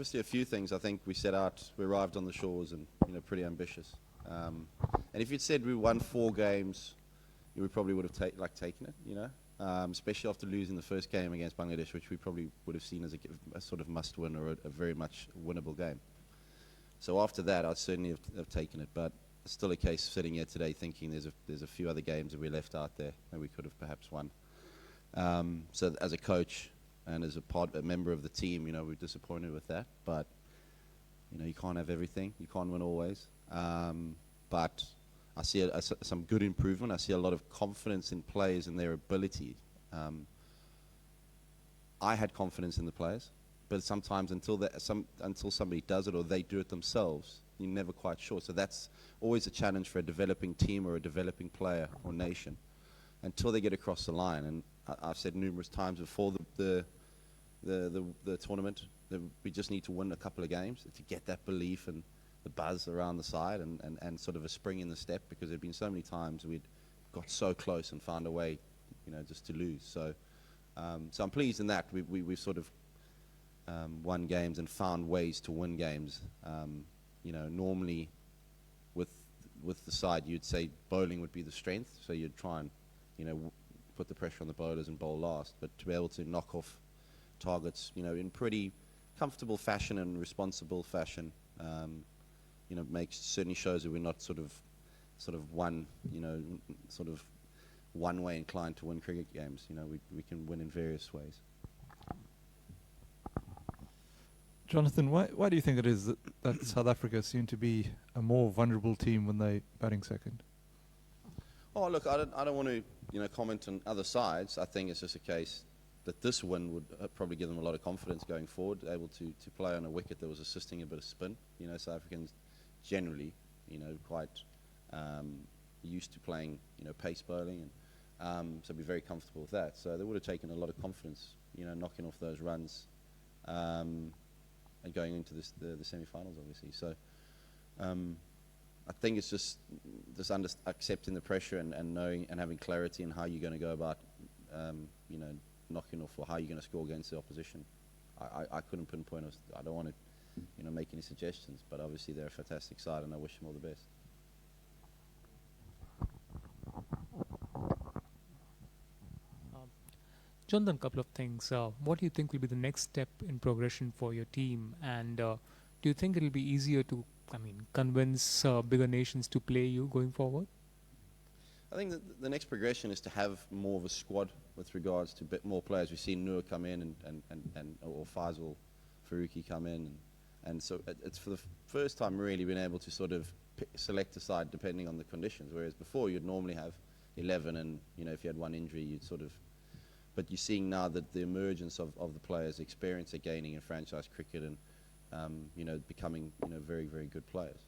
Obviously, a few things. I think we arrived on the shores and, pretty ambitious. And if you'd said we won 4 games, we probably would have taken it, especially after losing the first game against Bangladesh, which we probably would have seen as a sort of must-win or a very much winnable game. So after that, I'd certainly have taken it. But it's still a case of sitting here today thinking there's a few other games that we left out there that we could have perhaps won. So as a coach and as a member of the team, we're disappointed with that. But you can't have everything. You can't win always. But I see some good improvement. I see a lot of confidence in players and their ability. I had confidence in the players, but sometimes until somebody does it or they do it themselves, you're never quite sure. So that's always a challenge for a developing team or a developing player or nation until they get across the line. And I've said numerous times before the tournament that we just need to win a couple of games to get that belief and the buzz around the side and sort of a spring in the step, because there have been so many times we'd got so close and found a way, just to lose. So I'm pleased in that we've sort of won games and found ways to win games. Normally with the side you'd say bowling would be the strength, so you'd try and put the pressure on the bowlers and bowl last, but to be able to knock off targets in pretty comfortable fashion and responsible fashion certainly shows that we're not sort of one way inclined to win cricket games. We can win in various ways. Jonathan, why do you think it is that South Africa seem to be a more vulnerable team when they're batting second? Oh, look, I don't want to comment on other sides. I think it's just a case that this win would probably give them a lot of confidence going forward, able to play on a wicket that was assisting a bit of spin. South Africans generally, quite used to playing, pace bowling, and so be very comfortable with that. So they would have taken a lot of confidence, knocking off those runs, and going into the semi-finals, obviously. So I think it's just accepting the pressure and knowing and having clarity in how you're going to go about, knocking off, or how you're going to score against the opposition. I couldn't pinpoint. I don't want to, make any suggestions, but obviously they're a fantastic side, and I wish them all the best. Jonathan, a couple of things. What do you think will be the next step in progression for your team, and do you think it will be easier to, convince bigger nations to play you going forward? I think that the next progression is to have more of a squad with regards to a bit more players. We've seen Noor come in or Faisal Faruqi come in, and so it's for the first time really been able to sort of select a side depending on the conditions, whereas before you'd normally have 11 and if you had one injury you'd sort of, but you're seeing now that the emergence of the players, the experience they're gaining in franchise cricket, and becoming very, very good players.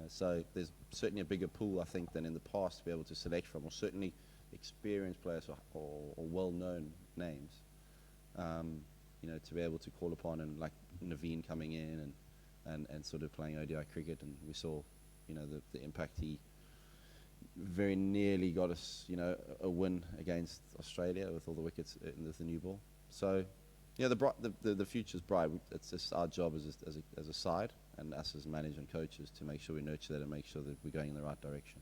So there's certainly a bigger pool, I think, than in the past to be able to select from, or certainly experienced players or well-known names, to be able to call upon, and like Naveen coming in and sort of playing ODI cricket, and we saw, the impact he very nearly got us, a win against Australia with all the wickets with the new ball. So, the future's bright. It's just our job as a side, and us as managers and coaches, to make sure we nurture that and make sure that we're going in the right direction.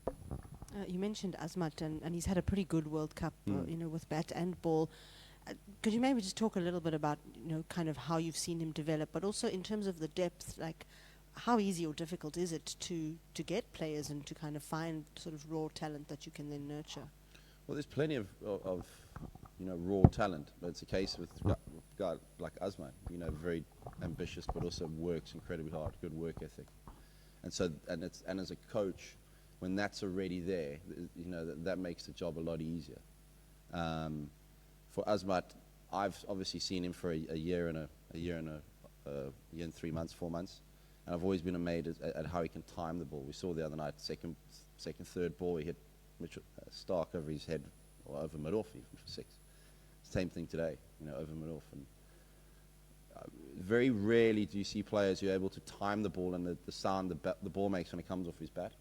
You mentioned Azmat, and he's had a pretty good World Cup, with bat and ball. Could you maybe just talk a little bit about, kind of how you've seen him develop, but also in terms of the depth, like how easy or difficult is it to get players and to kind of find sort of raw talent that you can then nurture? Well, there's plenty of raw talent, but it's a case with a guy like Azmat, very ambitious, but also works incredibly hard, good work ethic. And so, and as a coach, when that's already there, that makes the job a lot easier. For Azmat, I've obviously seen him for a year and 3 months, 4 months, and I've always been amazed at how he can time the ball. We saw the other night, second, third ball, he hit Mitchell Stark over his head, or over mid-off even for 6. Same thing today, over mid-off. And very rarely do you see players who are able to time the ball and the sound the ball makes when it comes off his bat.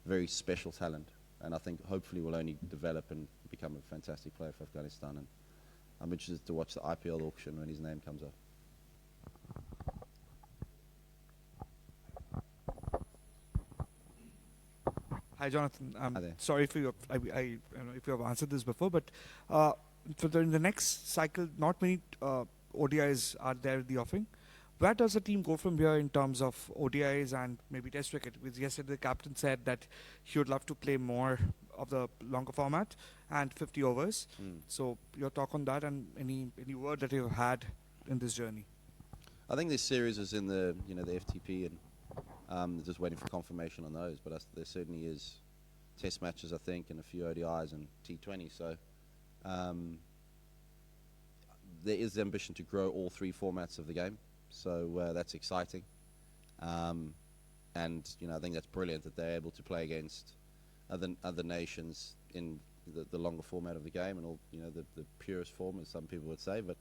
Very special talent, and I think hopefully will only develop and become a fantastic player for Afghanistan. And I'm interested to watch the IPL auction when his name comes up. Hi, Jonathan. Hi there. Sorry if if you have answered this before, but in the next cycle, not many ODIs are there in the offing. Where does the team go from here in terms of ODIs and maybe Test cricket? Because yesterday the captain said that he would love to play more of the longer format and 50 overs. So your talk on that and any word that you've had in this journey? I think this series is in the the FTP, and just waiting for confirmation on those. But there certainly is Test matches, I think, and a few ODIs and T20. So there is the ambition to grow all three formats of the game. So that's exciting, and I think that's brilliant that they're able to play against other nations in the longer format of the game and all the purest form, as some people would say. But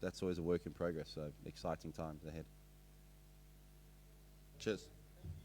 that's always a work in progress. So exciting times ahead. Cheers.